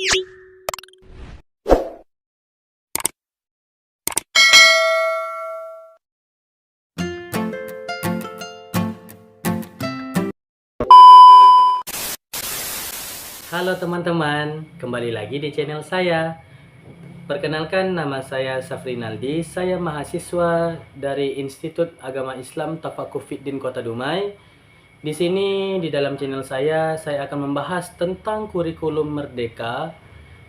Halo teman-teman, kembali lagi di channel saya. Perkenalkan, nama saya Safrinaldi. Saya mahasiswa dari Institut Agama Islam Tafaqquh Fiddin Kota Dumai. Di sini di dalam channel saya akan membahas tentang kurikulum Merdeka.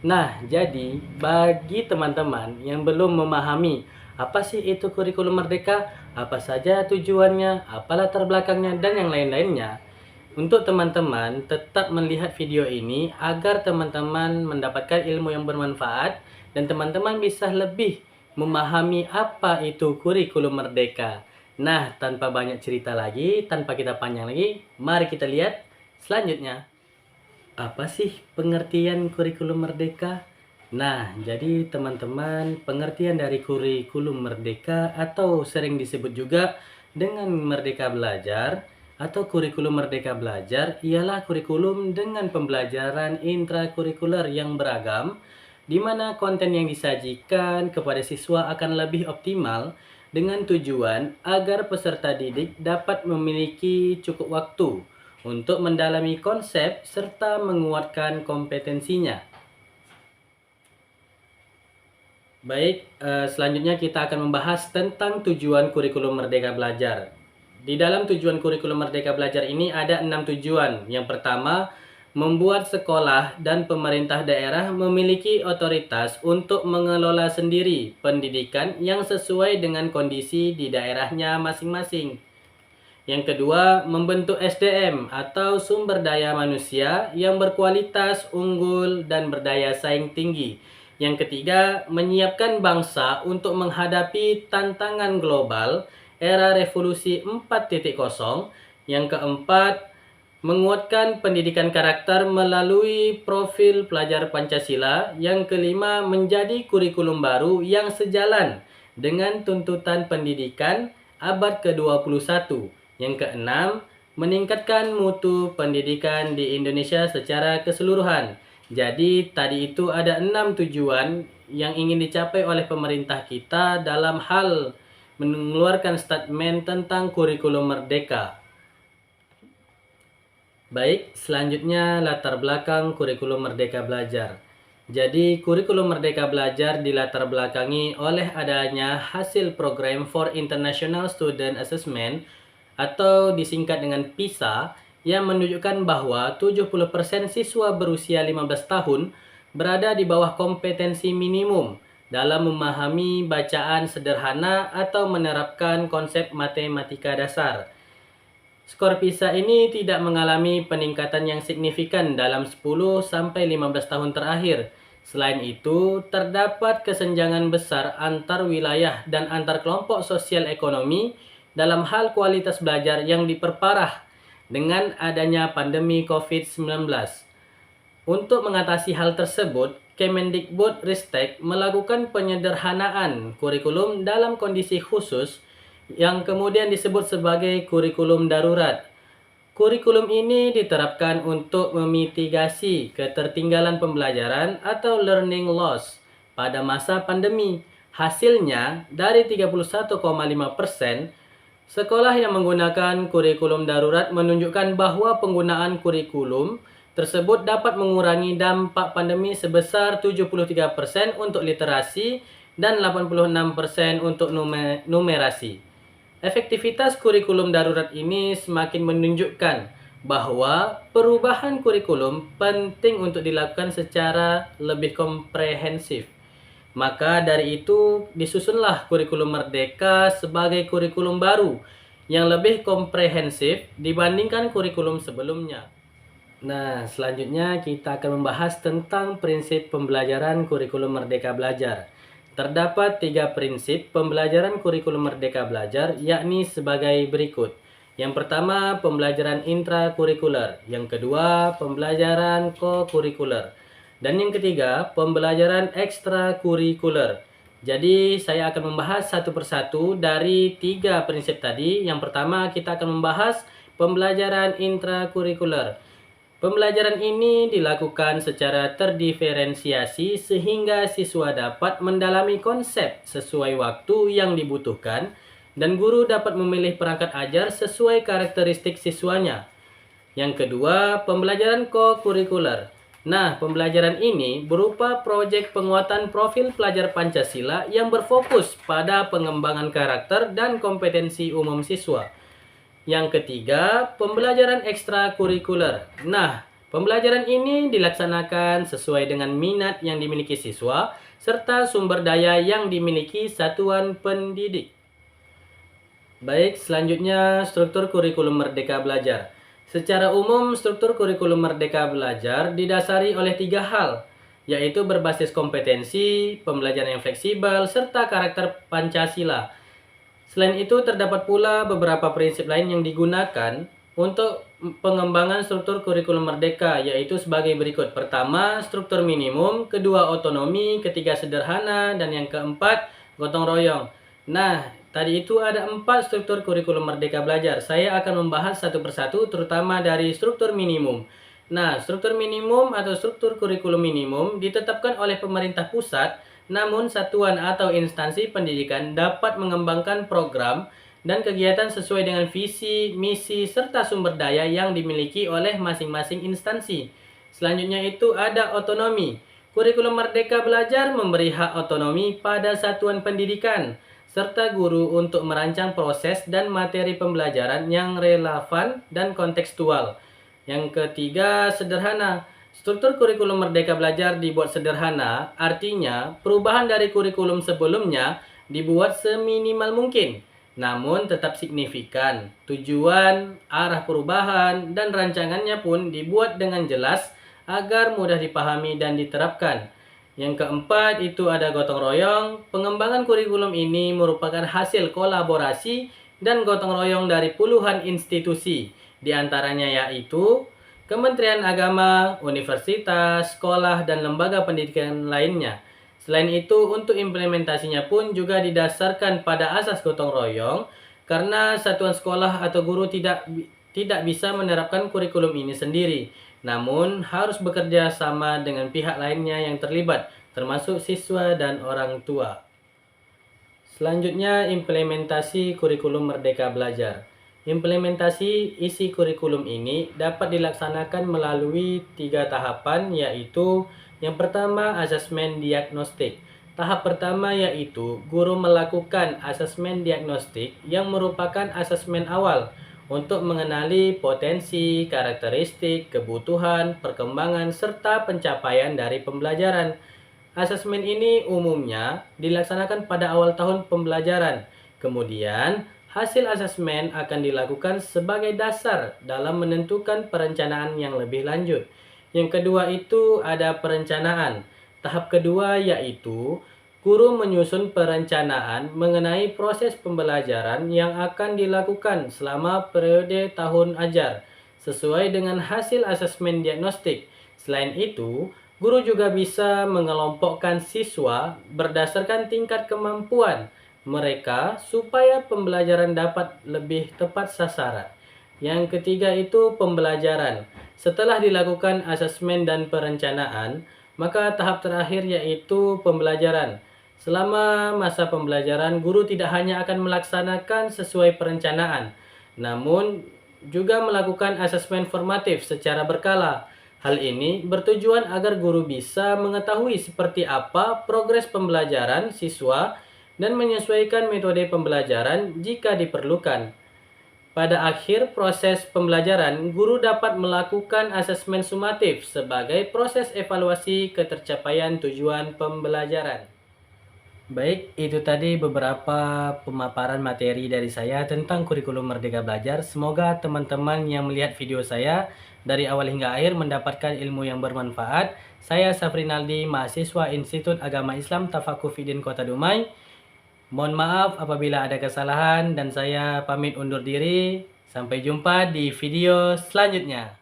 Nah, jadi bagi teman-teman yang belum memahami apa sih itu kurikulum Merdeka, apa saja tujuannya, apa latar belakangnya, dan yang lain-lainnya, untuk teman-teman tetap melihat video ini agar teman-teman mendapatkan ilmu yang bermanfaat dan teman-teman bisa lebih memahami apa itu kurikulum Merdeka. Nah, tanpa banyak cerita lagi, tanpa kita panjang lagi, mari kita lihat selanjutnya. Apa sih pengertian kurikulum Merdeka? Nah, jadi teman-teman, pengertian dari kurikulum Merdeka atau sering disebut juga dengan Merdeka Belajar atau kurikulum Merdeka Belajar ialah kurikulum dengan pembelajaran intrakurikuler yang beragam, di mana konten yang disajikan kepada siswa akan lebih optimal dengan tujuan agar peserta didik dapat memiliki cukup waktu untuk mendalami konsep serta menguatkan kompetensinya. Baik, selanjutnya kita akan membahas tentang tujuan kurikulum Merdeka Belajar. Di dalam tujuan kurikulum Merdeka Belajar ini ada 6 tujuan. Yang pertama, membuat sekolah dan pemerintah daerah memiliki otoritas untuk mengelola sendiri pendidikan yang sesuai dengan kondisi di daerahnya masing-masing. Yang kedua, membentuk SDM atau sumber daya manusia yang berkualitas, unggul, dan berdaya saing tinggi. Yang ketiga, menyiapkan bangsa untuk menghadapi tantangan global era revolusi 4.0. Yang keempat, menguatkan pendidikan karakter melalui profil pelajar Pancasila. Yang kelima, menjadi kurikulum baru yang sejalan dengan tuntutan pendidikan abad ke-21. Yang keenam, meningkatkan mutu pendidikan di Indonesia secara keseluruhan. Jadi tadi itu ada 6 tujuan yang ingin dicapai oleh pemerintah kita dalam hal mengeluarkan statement tentang kurikulum Merdeka. Baik, selanjutnya latar belakang kurikulum Merdeka Belajar. Jadi, kurikulum Merdeka Belajar dilatar belakangi oleh adanya hasil program for International Student Assessment atau disingkat dengan PISA yang menunjukkan bahwa 70% siswa berusia 15 tahun berada di bawah kompetensi minimum dalam memahami bacaan sederhana atau menerapkan konsep matematika dasar. Skor PISA ini tidak mengalami peningkatan yang signifikan dalam 10-15 tahun terakhir. Selain itu, terdapat kesenjangan besar antar wilayah dan antar kelompok sosial ekonomi dalam hal kualitas belajar yang diperparah dengan adanya pandemi COVID-19. Untuk mengatasi hal tersebut, Kemendikbud-Ristek melakukan penyederhanaan kurikulum dalam kondisi khusus yang kemudian disebut sebagai kurikulum darurat. Kurikulum ini diterapkan untuk memitigasi ketertinggalan pembelajaran atau learning loss pada masa pandemi. Hasilnya, dari 31,5% sekolah yang menggunakan kurikulum darurat menunjukkan bahwa penggunaan kurikulum tersebut dapat mengurangi dampak pandemi sebesar 73% untuk literasi dan 86% untuk numerasi. Efektivitas kurikulum darurat ini semakin menunjukkan bahwa perubahan kurikulum penting untuk dilakukan secara lebih komprehensif. Maka dari itu disusunlah kurikulum Merdeka sebagai kurikulum baru yang lebih komprehensif dibandingkan kurikulum sebelumnya. Nah, selanjutnya kita akan membahas tentang prinsip pembelajaran kurikulum Merdeka Belajar. Terdapat 3 prinsip pembelajaran kurikulum Merdeka Belajar, yakni sebagai berikut. Yang pertama, pembelajaran intrakurikuler. Yang kedua, pembelajaran kokurikuler. Dan yang ketiga, pembelajaran ekstrakurikuler. Jadi, saya akan membahas satu persatu dari 3 prinsip tadi. Yang pertama, kita akan membahas pembelajaran intrakurikuler. Pembelajaran ini dilakukan secara terdiferensiasi sehingga siswa dapat mendalami konsep sesuai waktu yang dibutuhkan dan guru dapat memilih perangkat ajar sesuai karakteristik siswanya. Yang kedua, pembelajaran co-kurikuler. Nah, pembelajaran ini berupa proyek penguatan profil pelajar Pancasila yang berfokus pada pengembangan karakter dan kompetensi umum siswa. Yang ketiga, pembelajaran ekstrakurikuler. Nah, pembelajaran ini dilaksanakan sesuai dengan minat yang dimiliki siswa serta sumber daya yang dimiliki satuan pendidik. Baik, selanjutnya struktur kurikulum Merdeka Belajar. Secara umum, struktur kurikulum Merdeka Belajar didasari oleh 3 hal, yaitu berbasis kompetensi, pembelajaran yang fleksibel, serta karakter Pancasila. Selain itu, terdapat pula beberapa prinsip lain yang digunakan untuk pengembangan struktur kurikulum merdeka, yaitu sebagai berikut. Pertama, struktur minimum, kedua, otonomi, ketiga, sederhana, dan yang keempat, gotong royong. Nah, tadi itu ada 4 struktur kurikulum merdeka belajar. Saya akan membahas satu persatu, terutama dari struktur minimum. Nah, struktur minimum atau struktur kurikulum minimum ditetapkan oleh pemerintah pusat, namun satuan atau instansi pendidikan dapat mengembangkan program dan kegiatan sesuai dengan visi, misi, serta sumber daya yang dimiliki oleh masing-masing instansi. Selanjutnya itu ada otonomi. Kurikulum Merdeka Belajar memberi hak otonomi pada satuan pendidikan, serta guru untuk merancang proses dan materi pembelajaran yang relevan dan kontekstual. Yang ketiga, sederhana. Struktur kurikulum Merdeka Belajar dibuat sederhana, artinya perubahan dari kurikulum sebelumnya dibuat seminimal mungkin, namun tetap signifikan. Tujuan, arah perubahan, dan rancangannya pun dibuat dengan jelas agar mudah dipahami dan diterapkan. Yang keempat itu ada gotong royong. Pengembangan kurikulum ini merupakan hasil kolaborasi dan gotong royong dari puluhan institusi, di antaranya yaitu Kementerian Agama, universitas, sekolah, dan lembaga pendidikan lainnya. Selain itu, untuk implementasinya pun juga didasarkan pada asas gotong royong, karena satuan sekolah atau guru tidak bisa menerapkan kurikulum ini sendiri, namun harus bekerja sama dengan pihak lainnya yang terlibat, termasuk siswa dan orang tua. Selanjutnya, implementasi kurikulum Merdeka Belajar. Implementasi isi kurikulum ini dapat dilaksanakan melalui 3 tahapan, yaitu yang pertama, asesmen diagnostik. Tahap pertama yaitu guru melakukan asesmen diagnostik yang merupakan asesmen awal untuk mengenali potensi, karakteristik, kebutuhan, perkembangan, serta pencapaian dari pembelajaran. Asesmen ini umumnya dilaksanakan pada awal tahun pembelajaran. Kemudian, hasil asesmen akan dilakukan sebagai dasar dalam menentukan perencanaan yang lebih lanjut. Yang kedua itu ada perencanaan. Tahap kedua yaitu guru menyusun perencanaan mengenai proses pembelajaran yang akan dilakukan selama periode tahun ajar, sesuai dengan hasil asesmen diagnostik. Selain itu, guru juga bisa mengelompokkan siswa berdasarkan tingkat kemampuan mereka supaya pembelajaran dapat lebih tepat sasaran. Yang ketiga itu pembelajaran. Setelah dilakukan asesmen dan perencanaan, maka tahap terakhir yaitu pembelajaran. Selama masa pembelajaran, guru tidak hanya akan melaksanakan sesuai perencanaan, namun juga melakukan asesmen formatif secara berkala. Hal ini bertujuan agar guru bisa mengetahui seperti apa progres pembelajaran siswa dan menyesuaikan metode pembelajaran jika diperlukan. Pada akhir proses pembelajaran, guru dapat melakukan asesmen sumatif sebagai proses evaluasi ketercapaian tujuan pembelajaran. Baik, itu tadi beberapa pemaparan materi dari saya tentang kurikulum Merdeka Belajar. Semoga teman-teman yang melihat video saya dari awal hingga akhir mendapatkan ilmu yang bermanfaat. Saya Safrinaldi, mahasiswa Institut Agama Islam Tafaqquh Kota Dumai. Mohon maaf apabila ada kesalahan dan saya pamit undur diri. Sampai jumpa di video selanjutnya.